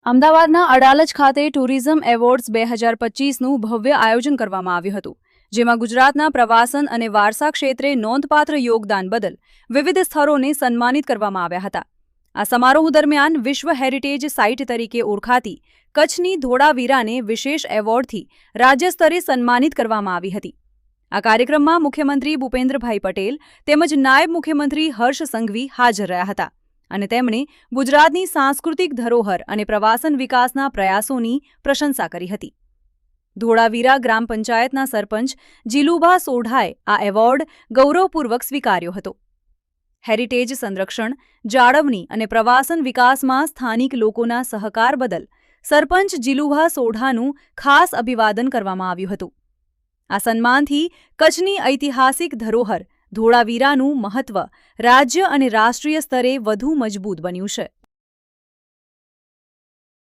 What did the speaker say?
અમદાવાદના અડાલજ ખાતે tourism awards 2025નું ભવ્ય આયોજન કરવામાં આવ્યું હતું, જેમાં ગુજરાતના પ્રવાસન અને વારસા ક્ષેત્રે નોંધપાત્ર યોગદાન બદલ વિવિધ સ્થળોને સન્માનિત કરવામાં આવ્યા હતા. આ સમારોહ દરમિયાન વિશ્વ હેરિટેજ સાઇટ તરીકે ઓળખાતી કચ્છની ધોળાવીરાને વિશેષ એવોર્ડથી રાજ્ય સ્તરે સન્માનિત કરવામાં આવી હતી. આ કાર્યક્રમમાં મુખ્યમંત્રી ભૂપેન્દ્રભાઈ પટેલ તેમજ નાયબ મુખ્યમંત્રી હર્ષ સંઘવી હાજર રહ્યા હતા અને તેમણે ગુજરાતની સાંસ્કૃતિક ધરોહર અને પ્રવાસન વિકાસના પ્રયાસોની પ્રશંસા કરી હતી. ધોળાવીરા ગ્રામ પંચાયતના સરપંચ જીલુભા સોઢાએ આ એવોર્ડ ગૌરવપૂર્વક સ્વીકાર્યો હતો. હેરિટેજ સંરક્ષણ, જાળવણી અને પ્રવાસન વિકાસમાં સ્થાનિક લોકોના સહકાર બદલ સરપંચ જીલુભા સોઢાનું ખાસ અભિવાદન કરવામાં આવ્યું હતું. આ સન્માનથી કચ્છની ઐતિહાસિક ધરોહર ધોળાવીરાનું મહત્વ રાજ્ય અને રાષ્ટ્રીય સ્તરે વધુ મજબૂત બન્યું છે.